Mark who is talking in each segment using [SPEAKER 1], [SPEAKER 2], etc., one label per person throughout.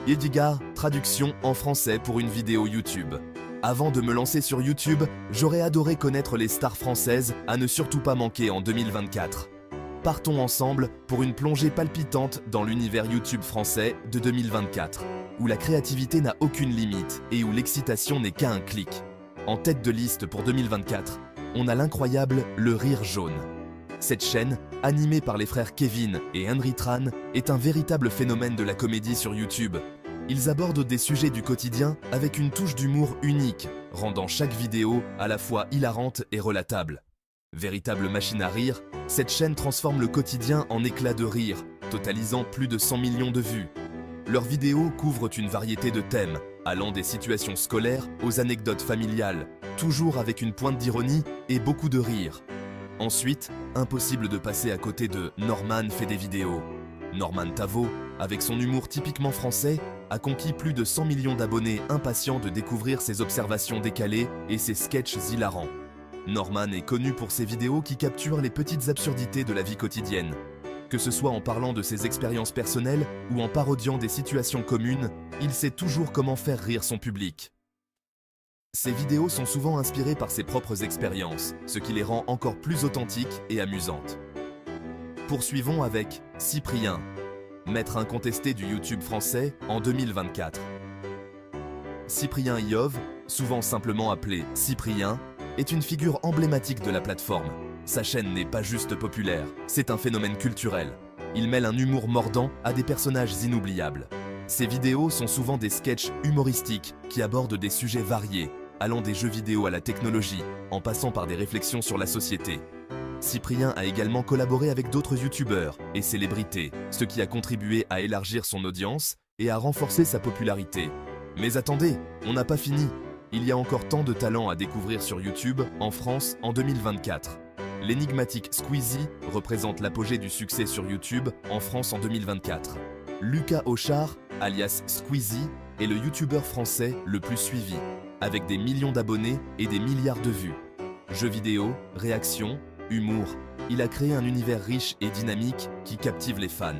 [SPEAKER 1] Edgar, traduction en français pour une vidéo YouTube. Avant de me lancer sur YouTube, j'aurais adoré connaître les stars françaises à ne surtout pas manquer en 2024. Partons ensemble pour une plongée palpitante dans l'univers YouTube français de 2024, où la créativité n'a aucune limite et où l'excitation n'est qu'à un clic. En tête de liste pour 2024, on a l'incroyable Le Rire Jaune. Cette chaîne, animée par les frères Kevin et Henry Tran, est un véritable phénomène de la comédie sur YouTube. Ils abordent des sujets du quotidien avec une touche d'humour unique, rendant chaque vidéo à la fois hilarante et relatable. Véritable machine à rire, cette chaîne transforme le quotidien en éclats de rire, totalisant plus de 100 millions de vues. Leurs vidéos couvrent une variété de thèmes, allant des situations scolaires aux anecdotes familiales, toujours avec une pointe d'ironie et beaucoup de rire. Ensuite, impossible de passer à côté de Norman fait des vidéos. Norman Tavo, avec son humour typiquement français, a conquis plus de 100 millions d'abonnés impatients de découvrir ses observations décalées et ses sketchs hilarants. Norman est connu pour ses vidéos qui capturent les petites absurdités de la vie quotidienne. Que ce soit en parlant de ses expériences personnelles ou en parodiant des situations communes, il sait toujours comment faire rire son public. Ses vidéos sont souvent inspirées par ses propres expériences, ce qui les rend encore plus authentiques et amusantes. Poursuivons avec Cyprien, maître incontesté du YouTube français en 2024. Cyprien Iov, souvent simplement appelé Cyprien, est une figure emblématique de la plateforme. Sa chaîne n'est pas juste populaire, c'est un phénomène culturel. Il mêle un humour mordant à des personnages inoubliables. Ses vidéos sont souvent des sketchs humoristiques qui abordent des sujets variés, allant des jeux vidéo à la technologie, en passant par des réflexions sur la société. Cyprien a également collaboré avec d'autres youtubeurs et célébrités, ce qui a contribué à élargir son audience et à renforcer sa popularité. Mais attendez, on n'a pas fini. Il y a encore tant de talents à découvrir sur YouTube en France en 2024. L'énigmatique Squeezie représente l'apogée du succès sur YouTube en France en 2024. Lucas Auchard, alias Squeezie, est le youtubeur français le plus suivi, avec des millions d'abonnés et des milliards de vues. Jeux vidéo, réactions, humour, il a créé un univers riche et dynamique qui captive les fans.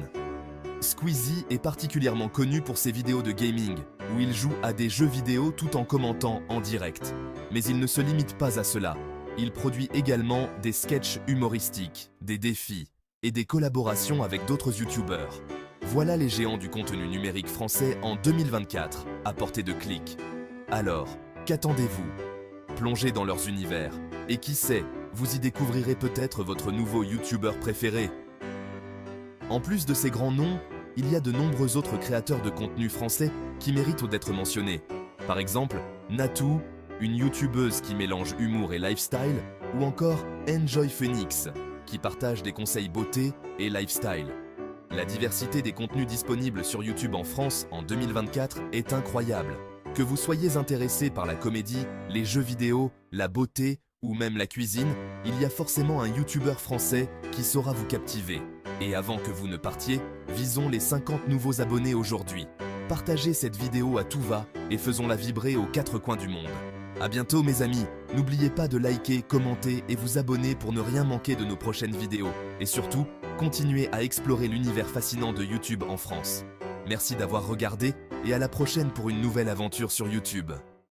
[SPEAKER 1] Squeezie est particulièrement connu pour ses vidéos de gaming, où il joue à des jeux vidéo tout en commentant en direct. Mais il ne se limite pas à cela. Il produit également des sketchs humoristiques, des défis et des collaborations avec d'autres youtubeurs. Voilà les géants du contenu numérique français en 2024, à portée de clic. Alors, qu'attendez-vous? Plongez dans leurs univers, et qui sait, vous y découvrirez peut-être votre nouveau youtubeur préféré. En plus de ces grands noms, il y a de nombreux autres créateurs de contenu français qui méritent d'être mentionnés. Par exemple, Natou, une youtubeuse qui mélange humour et lifestyle, ou encore Enjoy Phoenix, qui partage des conseils beauté et lifestyle. La diversité des contenus disponibles sur YouTube en France en 2024 est incroyable. Que vous soyez intéressé par la comédie, les jeux vidéo, la beauté ou même la cuisine, il y a forcément un youtubeur français qui saura vous captiver. Et avant que vous ne partiez, visons les 50 nouveaux abonnés aujourd'hui. Partagez cette vidéo à tout va et faisons-la vibrer aux 4 coins du monde. À bientôt mes amis, n'oubliez pas de liker, commenter et vous abonner pour ne rien manquer de nos prochaines vidéos. Et surtout, continuez à explorer l'univers fascinant de YouTube en France. Merci d'avoir regardé et à la prochaine pour une nouvelle aventure sur YouTube.